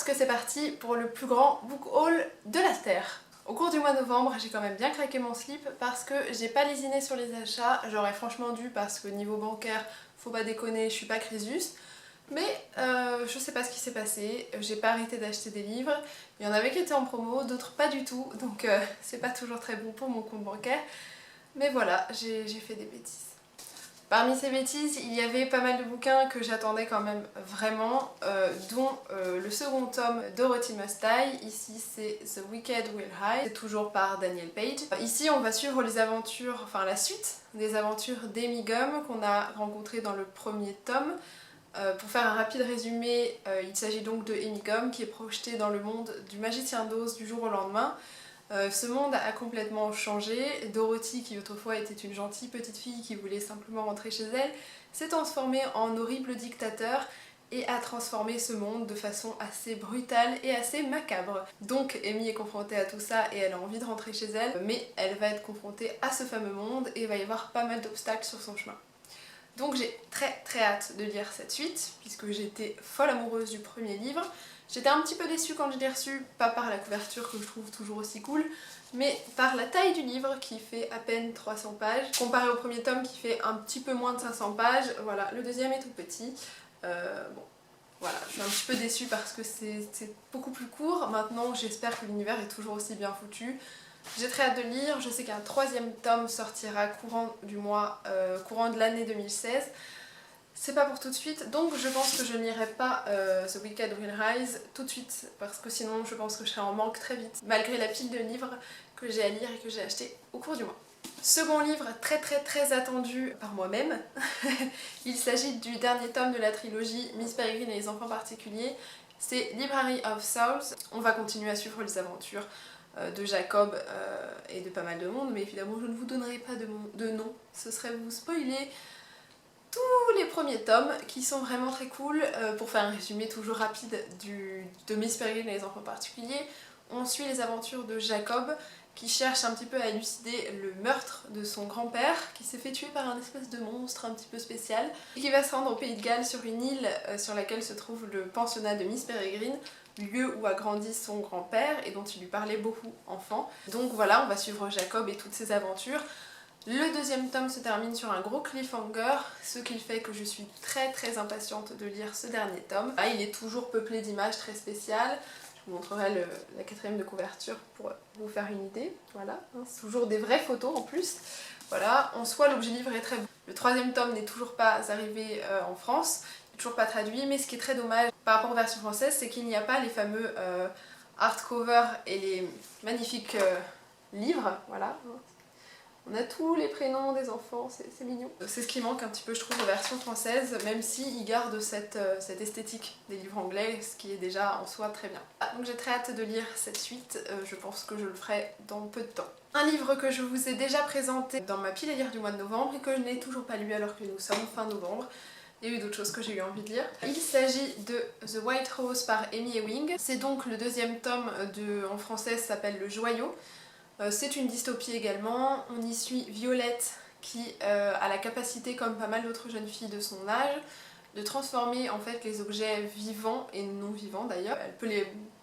que c'est parti pour le plus grand book haul de la Terre. Au cours du mois de novembre, j'ai quand même bien craqué mon slip parce que j'ai pas lésiné sur les achats. J'aurais franchement dû parce que niveau bancaire, faut pas déconner, je suis pas Crésus. Mais je sais pas ce qui s'est passé, j'ai pas arrêté d'acheter des livres. Il y en avait qui étaient en promo, d'autres pas du tout, donc c'est pas toujours très bon pour mon compte bancaire. Mais voilà, j'ai fait des bêtises. Parmi ces bêtises, il y avait pas mal de bouquins que j'attendais quand même vraiment, dont le second tome Dorothy Must Die. Ici c'est The Wicked Will Hide, c'est toujours par Daniel Page. Ici on va suivre les aventures, enfin la suite des aventures d'Amy Gum qu'on a rencontré dans le premier tome. Pour faire un rapide résumé, il s'agit donc de Amy Gum qui est projetée dans le monde du magicien d'Oz du jour au lendemain. Ce monde a complètement changé. Dorothy, qui autrefois était une gentille petite fille qui voulait simplement rentrer chez elle, s'est transformée en horrible dictateur et a transformé ce monde de façon assez brutale et assez macabre. Donc Amy est confrontée à tout ça et elle a envie de rentrer chez elle, mais elle va être confrontée à ce fameux monde et il va y avoir pas mal d'obstacles sur son chemin. Donc j'ai très hâte de lire cette suite, puisque j'étais folle amoureuse du premier livre. J'étais un petit peu déçue quand je l'ai reçu, pas par la couverture que je trouve toujours aussi cool, mais par la taille du livre qui fait à peine 300 pages, comparé au premier tome qui fait un petit peu moins de 500 pages. Voilà, le deuxième est tout petit. Bon, voilà, je suis un petit peu déçue parce que c'est beaucoup plus court. Maintenant, j'espère que l'univers est toujours aussi bien foutu. J'ai très hâte de lire, je sais qu'un troisième tome sortira courant de l'année 2016. C'est pas pour tout de suite, donc je pense que je ne lirai pas The Wicked Will Rise tout de suite, parce que sinon je pense que je serai en manque très vite, malgré la pile de livres que j'ai à lire et que j'ai acheté au cours du mois. Second livre très attendu par moi-même, il s'agit du dernier tome de la trilogie Miss Peregrine et les enfants particuliers, c'est Library of Souls. On va continuer à suivre les aventures de Jacob et de pas mal de monde, mais évidemment je ne vous donnerai pas de nom, ce serait vous spoiler tous les premiers tomes qui sont vraiment très cool. Pour faire un résumé toujours rapide de Miss Peregrine et les enfants particuliers, on suit les aventures de Jacob qui cherche un petit peu à élucider le meurtre de son grand-père qui s'est fait tuer par un espèce de monstre un petit peu spécial et qui va se rendre au Pays de Galles sur une île sur laquelle se trouve le pensionnat de Miss Peregrine, lieu où a grandi son grand-père et dont il lui parlait beaucoup enfant. Donc voilà, on va suivre Jacob et toutes ses aventures. Le deuxième tome se termine sur un gros cliffhanger, ce qui fait que je suis très impatiente de lire ce dernier tome. Ah, il est toujours peuplé d'images très spéciales. Je vous montrerai la quatrième de couverture pour vous faire une idée. Voilà, c'est toujours des vraies photos en plus. Voilà, en soi l'objet livre est très beau. Le troisième tome n'est toujours pas arrivé en France, il n'est toujours pas traduit, mais ce qui est très dommage par rapport aux versions françaises, c'est qu'il n'y a pas les fameux hardcover et les magnifiques livres, voilà. On a tous les prénoms des enfants, c'est mignon. C'est ce qui manque un petit peu je trouve aux versions françaises, même s'ils gardent cette esthétique des livres anglais, ce qui est déjà en soi très bien. Donc j'ai très hâte de lire cette suite, je pense que je le ferai dans peu de temps. Un livre que je vous ai déjà présenté dans ma pile à lire du mois de novembre et que je n'ai toujours pas lu alors que nous sommes fin novembre. Il y a eu d'autres choses que j'ai eu envie de lire. Il s'agit de The White Rose par Amy Ewing. C'est donc le deuxième tome en français, s'appelle Le Joyau. C'est une dystopie également, on y suit Violette qui a la capacité, comme pas mal d'autres jeunes filles de son âge, de transformer en fait les objets vivants et non vivants d'ailleurs. Elle peut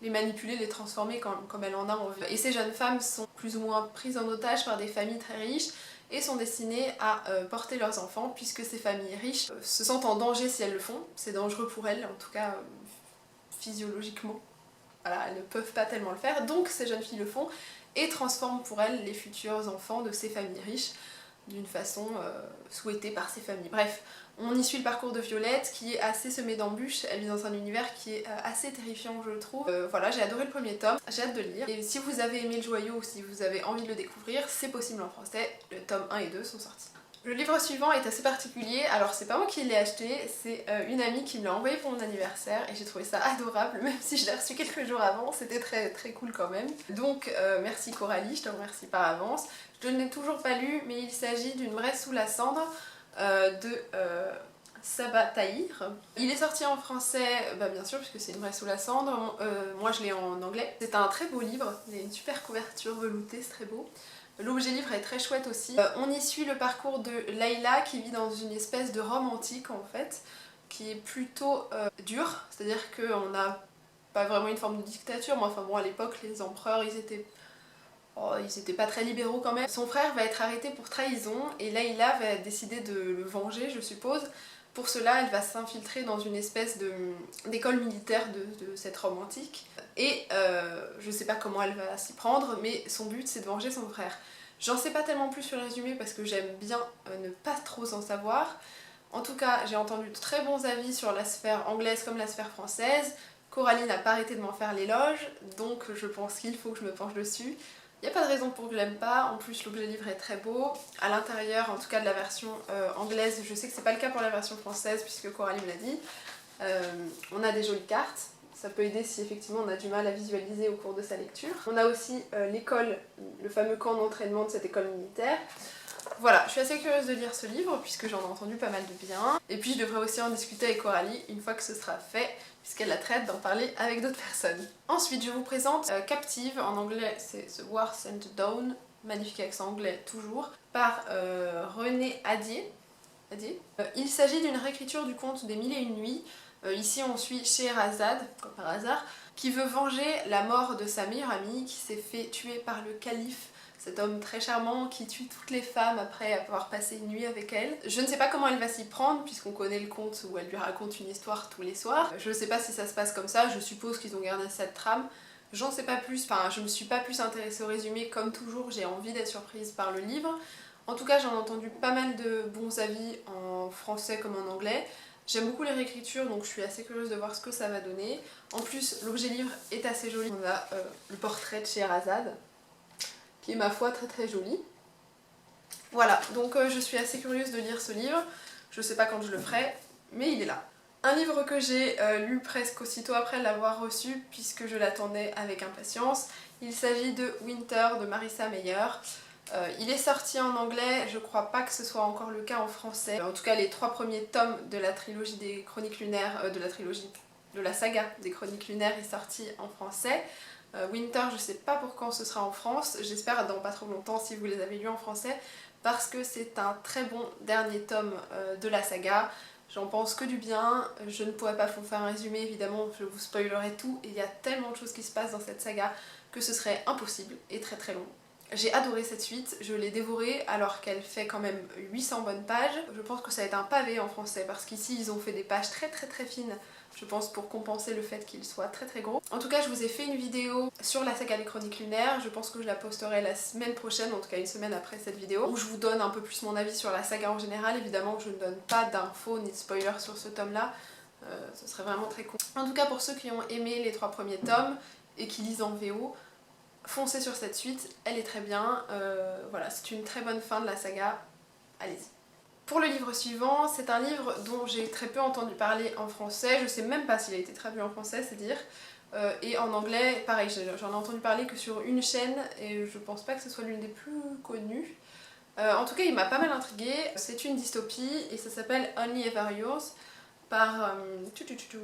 les manipuler, les transformer comme elle en a envie. Et ces jeunes femmes sont plus ou moins prises en otage par des familles très riches et sont destinées à porter leurs enfants puisque ces familles riches se sentent en danger si elles le font. C'est dangereux pour elles, en tout cas physiologiquement. Voilà, elles ne peuvent pas tellement le faire, donc ces jeunes filles le font et transforment pour elles les futurs enfants de ces familles riches d'une façon souhaitée par ces familles. Bref, on y suit le parcours de Violette qui est assez semé d'embûches, elle vit dans un univers qui est assez terrifiant je trouve. Voilà, j'ai adoré le premier tome, j'ai hâte de le lire. Et si vous avez aimé Le Joyau ou si vous avez envie de le découvrir, c'est possible en français, le tome 1 et 2 sont sortis. Le livre suivant est assez particulier, alors c'est pas moi qui l'ai acheté, c'est une amie qui me l'a envoyé pour mon anniversaire et j'ai trouvé ça adorable, même si je l'ai reçu quelques jours avant, c'était très cool quand même. Donc merci Coralie, je te remercie par avance. Je ne l'ai toujours pas lu, mais il s'agit d'une Bresse sous la cendre de Saba Tahir. Il est sorti en français, bien sûr, puisque c'est une Bresse sous la cendre, moi je l'ai en anglais. C'est un très beau livre, il a une super couverture veloutée, c'est très beau. L'objet livre est très chouette aussi. On y suit le parcours de Layla qui vit dans une espèce de Rome antique en fait, qui est plutôt dur, c'est-à-dire qu'on a pas vraiment une forme de dictature, mais enfin bon, à l'époque, les empereurs, ils étaient pas très libéraux quand même. Son frère va être arrêté pour trahison et Layla va décider de le venger, je suppose. Pour cela, elle va s'infiltrer dans une espèce d'école militaire de cette Rome antique. Et je sais pas comment elle va s'y prendre, mais son but c'est de venger son frère. J'en sais pas tellement plus sur le résumé parce que j'aime bien ne pas trop en savoir. En tout cas, j'ai entendu de très bons avis sur la sphère anglaise comme la sphère française. Coralie n'a pas arrêté de m'en faire l'éloge, donc je pense qu'il faut que je me penche dessus. Il n'y a pas de raison pour que je l'aime pas, en plus l'objet livre est très beau. À l'intérieur, en tout cas de la version anglaise, je sais que c'est pas le cas pour la version française puisque Coralie me l'a dit. On a des jolies cartes, ça peut aider si effectivement on a du mal à visualiser au cours de sa lecture. On a aussi l'école, le fameux camp d'entraînement de cette école militaire. Voilà, je suis assez curieuse de lire ce livre puisque j'en ai entendu pas mal de bien. Et puis je devrais aussi en discuter avec Coralie une fois que ce sera fait, puisqu'elle la traite d'en parler avec d'autres personnes. Ensuite, je vous présente Captive, en anglais c'est The War Sent Down, magnifique accent anglais toujours, par René Adier. Il s'agit d'une réécriture du conte des Mille et une nuits. Ici on suit Scheherazade, comme par hasard, qui veut venger la mort de sa meilleure amie qui s'est fait tuer par le calife, cet homme très charmant qui tue toutes les femmes après avoir passé une nuit avec elle. Je ne sais pas comment elle va s'y prendre puisqu'on connaît le conte où elle lui raconte une histoire tous les soirs. Je ne sais pas si ça se passe comme ça, je suppose qu'ils ont gardé cette trame. J'en sais pas plus, enfin je me suis pas plus intéressée au résumé, comme toujours j'ai envie d'être surprise par le livre. En tout cas j'en ai entendu pas mal de bons avis en français comme en anglais. J'aime beaucoup les réécritures donc je suis assez curieuse de voir ce que ça va donner. En plus l'objet livre est assez joli, on a le portrait de Scheherazade qui est ma foi très très joli. Voilà, donc je suis assez curieuse de lire ce livre, je sais pas quand je le ferai, mais il est là. Un livre que j'ai lu presque aussitôt après l'avoir reçu puisque je l'attendais avec impatience, il s'agit de Winter de Marissa Meyer. Il est sorti en anglais, je crois pas que ce soit encore le cas en français. En tout cas les 3 premiers tomes de la trilogie des Chroniques lunaires, de la saga des Chroniques lunaires est sorti en français. Winter, je sais pas pour quand ce sera en France, j'espère dans pas trop longtemps si vous les avez lus en français, parce que c'est un très bon dernier tome de la saga. J'en pense que du bien, je ne pourrais pas vous faire un résumé évidemment, je vous spoilerai tout, et il y a tellement de choses qui se passent dans cette saga que ce serait impossible et très très long. J'ai adoré cette suite, je l'ai dévorée alors qu'elle fait quand même 800 bonnes pages. Je pense que ça va être un pavé en français parce qu'ici ils ont fait des pages très très très fines, je pense pour compenser le fait qu'il soit très très gros. En tout cas je vous ai fait une vidéo sur la saga des Chroniques lunaires, je pense que je la posterai la semaine prochaine, en tout cas une semaine après cette vidéo, où je vous donne un peu plus mon avis sur la saga en général. Évidemment je ne donne pas d'infos ni de spoilers sur ce tome là, ce serait vraiment très con. En tout cas pour ceux qui ont aimé les 3 premiers tomes et qui lisent en VO, foncez sur cette suite, elle est très bien, voilà, c'est une très bonne fin de la saga, allez-y. Pour le livre suivant, c'est un livre dont j'ai très peu entendu parler en français, je sais même pas s'il a été traduit en français, c'est dire, et en anglais, pareil, j'en ai entendu parler que sur une chaîne, et je pense pas que ce soit l'une des plus connues. En tout cas, il m'a pas mal intriguée, c'est une dystopie, et ça s'appelle Only Ever Yours, par...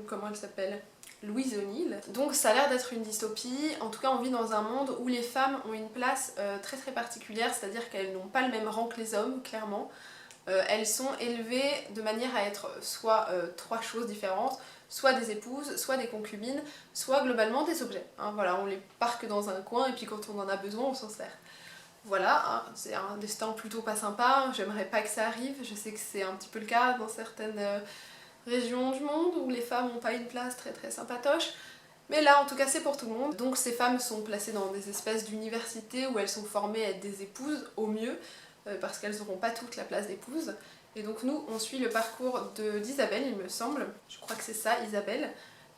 comment elle s'appelle ? Louise O'Neill. Donc ça a l'air d'être une dystopie, en tout cas on vit dans un monde où les femmes ont une place très très particulière, c'est-à-dire qu'elles n'ont pas le même rang que les hommes, clairement. Elles sont élevées de manière à être soit 3 choses différentes, soit des épouses, soit des concubines, soit globalement des objets. Hein, voilà, on les parque dans un coin et puis quand on en a besoin on s'en sert. Voilà, hein, c'est un destin plutôt pas sympa, j'aimerais pas que ça arrive, je sais que c'est un petit peu le cas dans certaines... régions du monde où les femmes n'ont pas une place très très sympatoche, mais là en tout cas c'est pour tout le monde. Donc ces femmes sont placées dans des espèces d'universités où elles sont formées à être des épouses au mieux, parce qu'elles n'auront pas toute la place d'épouse. Et donc nous on suit le parcours d'Isabelle il me semble, je crois que c'est ça, Isabelle.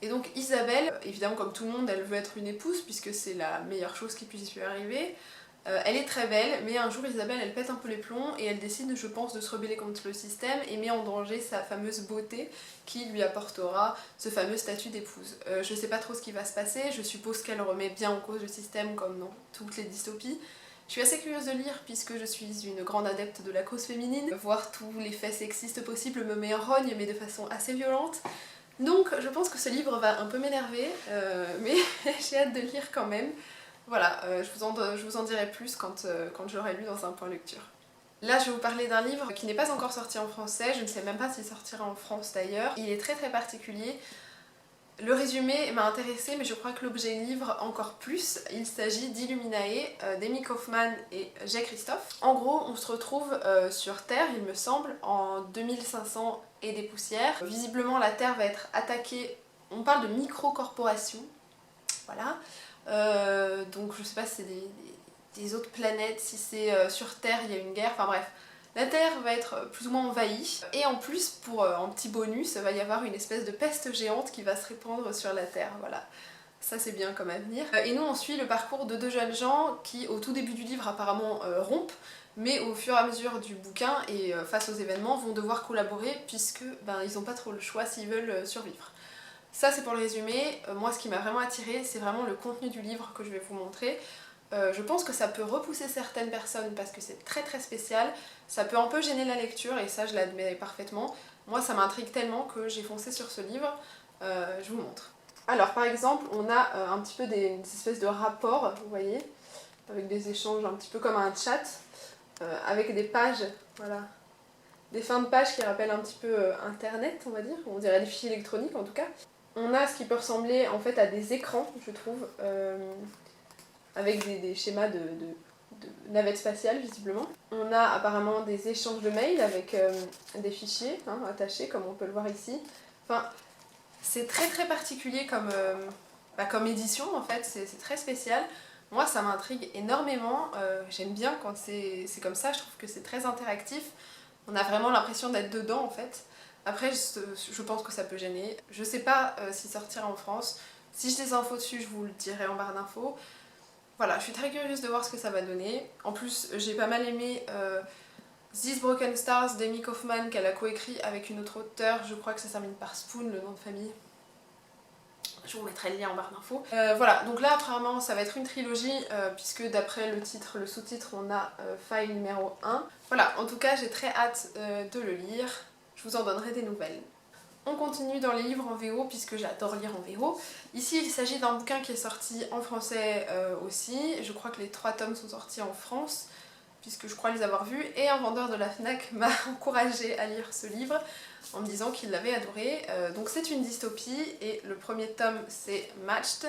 Et donc Isabelle, évidemment comme tout le monde elle veut être une épouse puisque c'est la meilleure chose qui puisse lui arriver. Elle est très belle, mais un jour Isabelle elle pète un peu les plombs et elle décide, je pense, de se rebeller contre le système et met en danger sa fameuse beauté qui lui apportera ce fameux statut d'épouse. Je sais pas trop ce qui va se passer, je suppose qu'elle remet bien en cause le système comme dans toutes les dystopies. Je suis assez curieuse de lire puisque je suis une grande adepte de la cause féminine. Voir tous les faits sexistes possibles me met en rogne mais de façon assez violente. Donc je pense que ce livre va un peu m'énerver, mais j'ai hâte de lire quand même. Voilà, je vous en dirai plus quand je l'aurai lu dans un point lecture. Là je vais vous parler d'un livre qui n'est pas encore sorti en français, je ne sais même pas s'il sortira en France d'ailleurs. Il est très très particulier. Le résumé m'a intéressée, mais je crois que l'objet livre encore plus. Il s'agit d'Illuminae d'Amy Kaufman et Jay Christophe. En gros, on se retrouve sur Terre, il me semble, en 2500 et des poussières. Visiblement, la Terre va être attaquée, on parle de micro-corporations, voilà. Donc je sais pas si c'est des autres planètes, si c'est sur Terre, il y a une guerre, enfin bref. La Terre va être plus ou moins envahie, et en plus, en petit bonus, il va y avoir une espèce de peste géante qui va se répandre sur la Terre, voilà. Ça c'est bien comme avenir. Et nous on suit le parcours de deux jeunes gens qui au tout début du livre apparemment rompent, mais au fur et à mesure du bouquin et face aux événements vont devoir collaborer puisque ils n'ont pas trop le choix s'ils veulent survivre. Ça c'est pour le résumé. Moi ce qui m'a vraiment attirée c'est vraiment le contenu du livre que je vais vous montrer. Je pense que ça peut repousser certaines personnes parce que c'est très très spécial. Ça peut un peu gêner la lecture et ça je l'admets parfaitement. Moi ça m'intrigue tellement que j'ai foncé sur ce livre. Je vous montre. Alors par exemple on a un petit peu des espèces de rapports, vous voyez, avec des échanges un petit peu comme un chat, avec des pages, voilà. Des fins de page qui rappellent un petit peu internet on va dire, on dirait des fichiers électroniques en tout cas. On a ce qui peut ressembler en fait à des écrans je trouve. Avec des schémas de navettes spatiales visiblement. On a apparemment des échanges de mails avec des fichiers attachés comme on peut le voir ici. Enfin, c'est très très particulier comme édition en fait, c'est très spécial. Moi ça m'intrigue énormément, j'aime bien quand c'est comme ça, je trouve que c'est très interactif. On a vraiment l'impression d'être dedans en fait. Après je pense que ça peut gêner. Je sais pas s'il sortira en France. Si j'ai des infos dessus je vous le dirai en barre d'infos. Voilà, je suis très curieuse de voir ce que ça va donner. En plus, j'ai pas mal aimé These Broken Stars d'Amy Kaufman qu'elle a coécrit avec une autre auteure. Je crois que ça termine par Spoon, le nom de famille. Je vous mettrai le lien en barre d'infos. Voilà, donc là apparemment ça va être une trilogie puisque d'après le sous-titre, on a file numéro 1. Voilà, en tout cas j'ai très hâte de le lire. Je vous en donnerai des nouvelles. On continue dans les livres en VO puisque j'adore lire en VO. Ici il s'agit d'un bouquin qui est sorti en français aussi. Je crois que les 3 tomes sont sortis en France puisque je crois les avoir vus. Et un vendeur de la FNAC m'a encouragée à lire ce livre en me disant qu'il l'avait adoré. Donc c'est une dystopie et le premier tome c'est Matched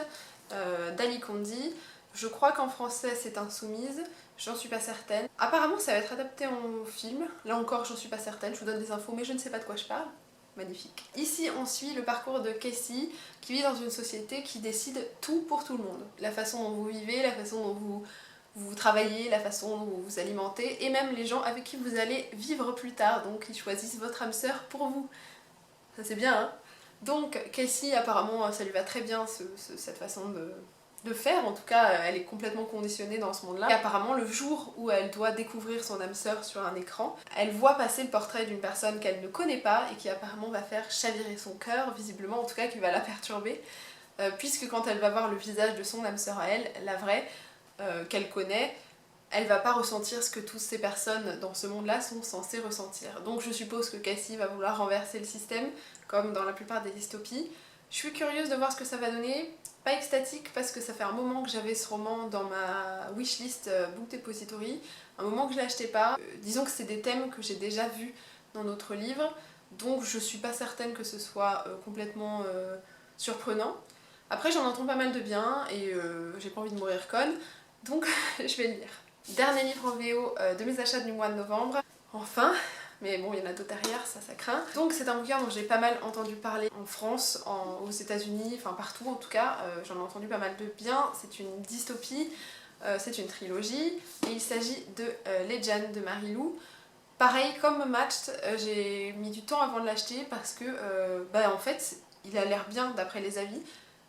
d'Ali Kondi. Je crois qu'en français c'est Insoumise. J'en suis pas certaine. Apparemment ça va être adapté en film. Là encore j'en suis pas certaine. Je vous donne des infos mais je ne sais pas de quoi je parle. Magnifique. Ici on suit le parcours de Casey qui vit dans une société qui décide tout pour tout le monde. La façon dont vous vivez, la façon dont vous travaillez, la façon dont vous vous alimentez et même les gens avec qui vous allez vivre plus tard. Donc ils choisissent votre âme sœur pour vous. Ça c'est bien hein. Donc Casey apparemment ça lui va très bien cette façon de faire, en tout cas elle est complètement conditionnée dans ce monde-là. Et apparemment le jour où elle doit découvrir son âme sœur sur un écran, elle voit passer le portrait d'une personne qu'elle ne connaît pas et qui apparemment va faire chavirer son cœur, visiblement en tout cas qui va la perturber, puisque quand elle va voir le visage de son âme sœur à elle, la vraie, qu'elle connaît, elle va pas ressentir ce que toutes ces personnes dans ce monde-là sont censées ressentir. Donc je suppose que Cassie va vouloir renverser le système, comme dans la plupart des dystopies. Je suis curieuse de voir ce que ça va donner. Pas extatique parce que ça fait un moment que j'avais ce roman dans ma wishlist Book Depository, un moment que je l'achetais pas. Disons que c'est des thèmes que j'ai déjà vus dans d'autres livres, donc je suis pas certaine que ce soit complètement surprenant. Après j'en entends pas mal de bien et j'ai pas envie de mourir conne, donc je vais le lire. Dernier livre en VO de mes achats du mois de novembre, enfin. Mais bon, il y en a d'autres derrière, ça craint. Donc c'est un bouquin dont j'ai pas mal entendu parler en France, aux États-Unis, enfin partout en tout cas. J'en ai entendu pas mal de bien. C'est une dystopie, c'est une trilogie. Et il s'agit de Legend de Marie-Lou. Pareil, comme Matched, j'ai mis du temps avant de l'acheter parce que, en fait, il a l'air bien d'après les avis.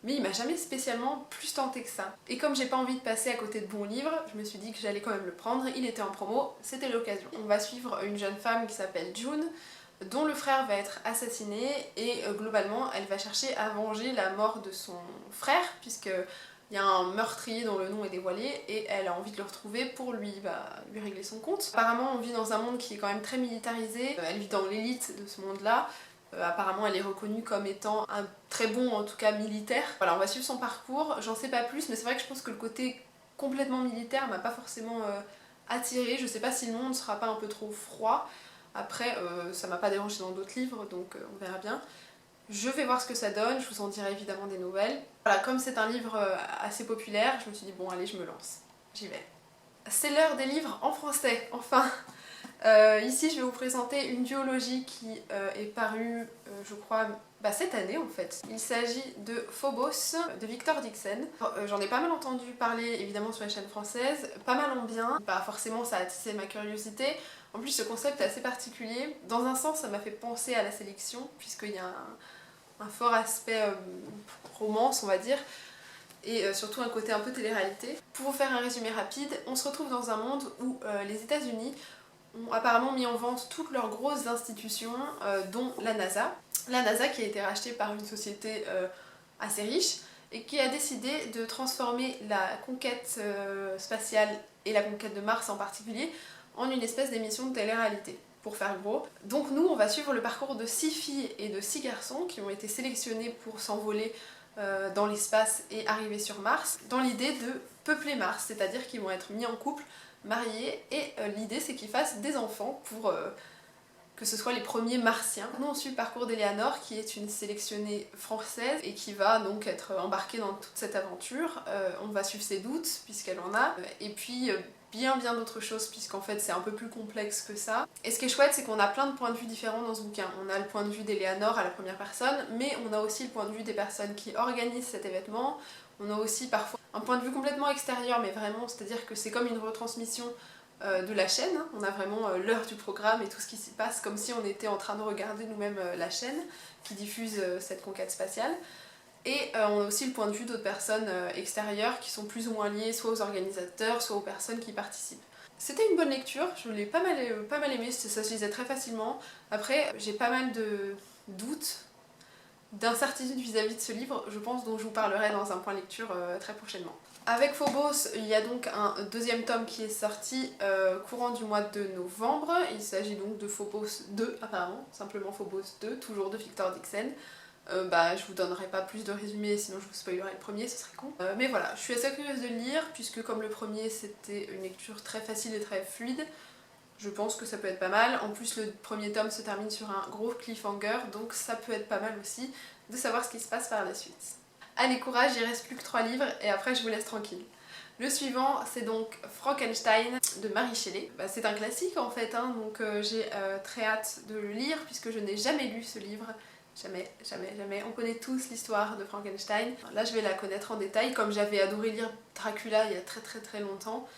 Mais il m'a jamais spécialement plus tenté que ça. Et comme j'ai pas envie de passer à côté de bons livres, je me suis dit que j'allais quand même le prendre, il était en promo, c'était l'occasion. On va suivre une jeune femme qui s'appelle June, dont le frère va être assassiné, et globalement elle va chercher à venger la mort de son frère, puisque il y a un meurtrier dont le nom est dévoilé, et elle a envie de le retrouver pour lui régler son compte. Apparemment on vit dans un monde qui est quand même très militarisé, elle vit dans l'élite de ce monde-là. Apparemment elle est reconnue comme étant un très bon en tout cas militaire. Voilà, on va suivre son parcours, j'en sais pas plus mais c'est vrai que je pense que le côté complètement militaire m'a pas forcément attirée. Je sais pas si le monde sera pas un peu trop froid. Après ça m'a pas dérangé dans d'autres livres donc on verra bien. Je vais voir ce que ça donne, je vous en dirai évidemment des nouvelles. Voilà, comme c'est un livre assez populaire, je me suis dit bon allez je me lance, j'y vais. C'est l'heure des livres en français, enfin. Ici je vais vous présenter une duologie qui est parue je crois cette année en fait. Il s'agit de Phobos de Victor Dixon. J'en ai pas mal entendu parler évidemment sur les chaînes françaises, pas mal en bien. Pas forcément ça a attisé ma curiosité. En plus ce concept est assez particulier. Dans un sens ça m'a fait penser à la sélection puisqu'il y a un fort aspect romance on va dire. Et surtout un côté un peu télé-réalité. Pour vous faire un résumé rapide, on se retrouve dans un monde où les États-Unis ont apparemment mis en vente toutes leurs grosses institutions, dont la NASA. La NASA qui a été rachetée par une société assez riche et qui a décidé de transformer la conquête spatiale et la conquête de Mars en particulier en une espèce d'émission de télé-réalité, pour faire gros. Donc nous, on va suivre le parcours de 6 filles et de 6 garçons qui ont été sélectionnés pour s'envoler dans l'espace et arriver sur Mars, dans l'idée de peupler Mars, c'est-à-dire qu'ils vont être mis en couple, mariés, et l'idée c'est qu'ils fassent des enfants pour que ce soit les premiers martiens. Nous on suit le parcours d'Eleanor qui est une sélectionnée française et qui va donc être embarquée dans toute cette aventure. On va suivre ses doutes puisqu'elle en a, et puis bien d'autres choses puisqu'en fait c'est un peu plus complexe que ça. Et ce qui est chouette c'est qu'on a plein de points de vue différents dans ce bouquin. On a le point de vue d'Eleanor à la première personne, mais on a aussi le point de vue des personnes qui organisent cet événement. On a aussi parfois un point de vue complètement extérieur, mais vraiment, c'est-à-dire que c'est comme une retransmission de la chaîne. On a vraiment l'heure du programme et tout ce qui s'y passe, comme si on était en train de regarder nous-mêmes la chaîne qui diffuse cette conquête spatiale. Et on a aussi le point de vue d'autres personnes extérieures qui sont plus ou moins liées soit aux organisateurs, soit aux personnes qui participent. C'était une bonne lecture, je l'ai pas mal aimé, ça se lisait très facilement. Après, j'ai pas mal de doutes, d'incertitudes vis-à-vis de ce livre, je pense, dont je vous parlerai dans un point lecture très prochainement. Avec Phobos, il y a donc un deuxième tome qui est sorti courant du mois de novembre. Il s'agit donc de Phobos 2 apparemment, simplement Phobos 2, toujours de Victor Dixon. Je vous donnerai pas plus de résumé, sinon je vous spoilerai le premier, ce serait con. Mais voilà, je suis assez curieuse de le lire, puisque comme le premier c'était une lecture très facile et très fluide, je pense que ça peut être pas mal. En plus le premier tome se termine sur un gros cliffhanger, donc ça peut être pas mal aussi de savoir ce qui se passe par la suite. Allez courage, il reste plus que 3 livres et après je vous laisse tranquille. Le suivant c'est donc Frankenstein de Mary Shelley. C'est un classique en fait, hein, donc j'ai très hâte de le lire puisque je n'ai jamais lu ce livre. Jamais. On connaît tous l'histoire de Frankenstein. Là je vais la connaître en détail, comme j'avais adoré lire Dracula il y a très longtemps.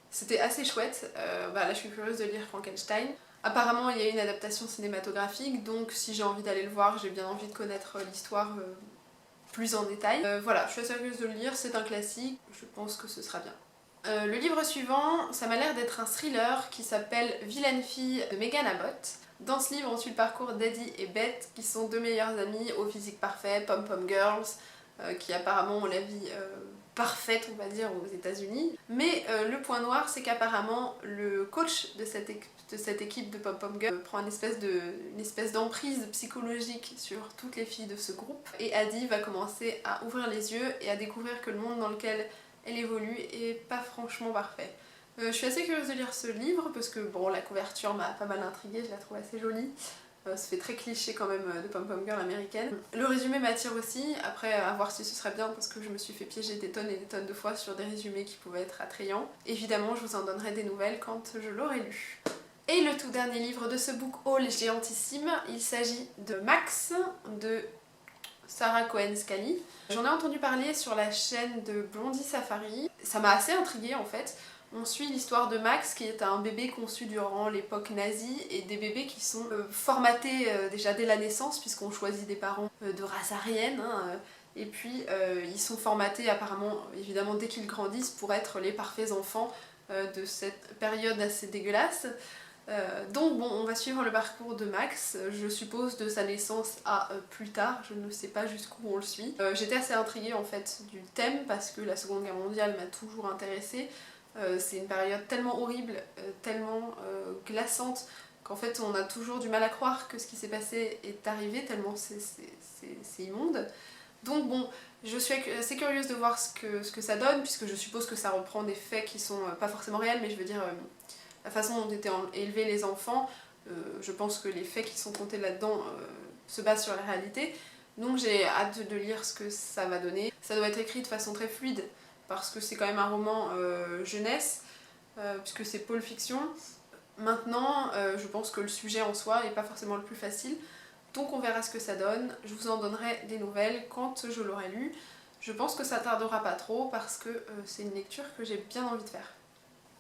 C'était assez chouette. Là je suis curieuse de lire Frankenstein. Apparemment il y a une adaptation cinématographique, donc si j'ai envie d'aller le voir, j'ai bien envie de connaître l'histoire plus en détail. Voilà, je suis assez curieuse de le lire, c'est un classique, je pense que ce sera bien. Le livre suivant, ça m'a l'air d'être un thriller qui s'appelle Vilaine fille de Megan Abbott. Dans ce livre, on suit le parcours d'Eddie et Beth, qui sont deux meilleures amies au physique parfait, pom-pom girls, qui apparemment ont la vie parfaite, on va dire, aux États-Unis. Mais le point noir, c'est qu'apparemment, le coach de cette équipe de pom-pom girls prend une espèce d'emprise psychologique sur toutes les filles de ce groupe. Et Addie va commencer à ouvrir les yeux et à découvrir que le monde dans lequel elle évolue est pas franchement parfait. Je suis assez curieuse de lire ce livre parce que bon, la couverture m'a pas mal intriguée, je la trouve assez jolie. Ça fait très cliché quand même de pom-pom girl américaine. Le résumé m'attire aussi, après à voir si ce serait bien parce que je me suis fait piéger des tonnes et des tonnes de fois sur des résumés qui pouvaient être attrayants. Évidemment, je vous en donnerai des nouvelles quand je l'aurai lu. Et le tout dernier livre de ce book haul géantissime, il s'agit de Max de Sarah Cohen-Scully. J'en ai entendu parler sur la chaîne de Blondie Safari. Ça m'a assez intriguée en fait. On suit l'histoire de Max qui est un bébé conçu durant l'époque nazie et des bébés qui sont formatés déjà dès la naissance puisqu'on choisit des parents de race aryenne. Et puis ils sont formatés apparemment évidemment dès qu'ils grandissent pour être les parfaits enfants de cette période assez dégueulasse. Donc bon, on va suivre le parcours de Max, je suppose de sa naissance à plus tard, je ne sais pas jusqu'où on le suit. J'étais assez intriguée en fait du thème parce que la Seconde Guerre mondiale m'a toujours intéressée. C'est une période tellement horrible, tellement glaçante qu'en fait on a toujours du mal à croire que ce qui s'est passé est arrivé tellement c'est immonde. Donc bon, je suis assez curieuse de voir ce que ça donne puisque je suppose que ça reprend des faits qui sont pas forcément réels mais je veux dire la façon dont étaient élevés les enfants, je pense que les faits qui sont comptés là-dedans se basent sur la réalité. Donc j'ai hâte de lire ce que ça va donner. Ça doit être écrit de façon très fluide parce que c'est quand même un roman jeunesse, puisque c'est pôle fiction. Maintenant, je pense que le sujet en soi n'est pas forcément le plus facile, donc on verra ce que ça donne. Je vous en donnerai des nouvelles quand je l'aurai lu. Je pense que ça tardera pas trop parce que c'est une lecture que j'ai bien envie de faire.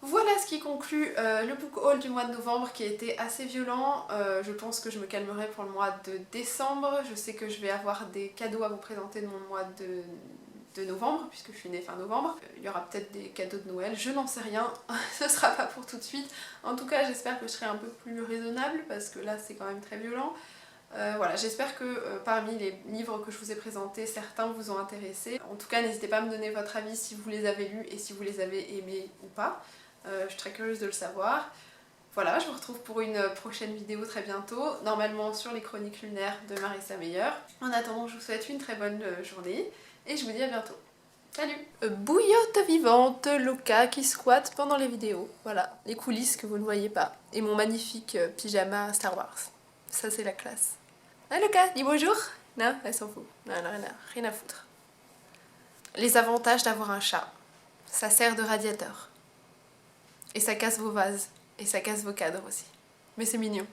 Voilà ce qui conclut le book haul du mois de novembre qui a été assez violent. Je pense que je me calmerai pour le mois de décembre. Je sais que je vais avoir des cadeaux à vous présenter de mon mois de novembre, puisque je suis née fin novembre. Il y aura peut-être des cadeaux de Noël, je n'en sais rien, ce sera pas pour tout de suite. En tout cas, j'espère que je serai un peu plus raisonnable, parce que là c'est quand même très violent. Voilà, j'espère que parmi les livres que je vous ai présentés, certains vous ont intéressé. En tout cas, n'hésitez pas à me donner votre avis si vous les avez lus et si vous les avez aimés ou pas. Je suis très curieuse de le savoir. Voilà, je vous retrouve pour une prochaine vidéo très bientôt, normalement sur les chroniques lunaires de Marissa Meyer. En attendant, je vous souhaite une très bonne journée et je vous dis à bientôt. Salut! Bouillotte vivante, Loka qui squatte pendant les vidéos. Voilà, les coulisses que vous ne voyez pas. Et mon magnifique pyjama Star Wars. Ça c'est la classe. Ah Loka, dis bonjour! Non, elle s'en fout. Non, elle a rien à foutre. Les avantages d'avoir un chat. Ça sert de radiateur. Et ça casse vos vases. Et ça casse vos cadres aussi. Mais c'est mignon.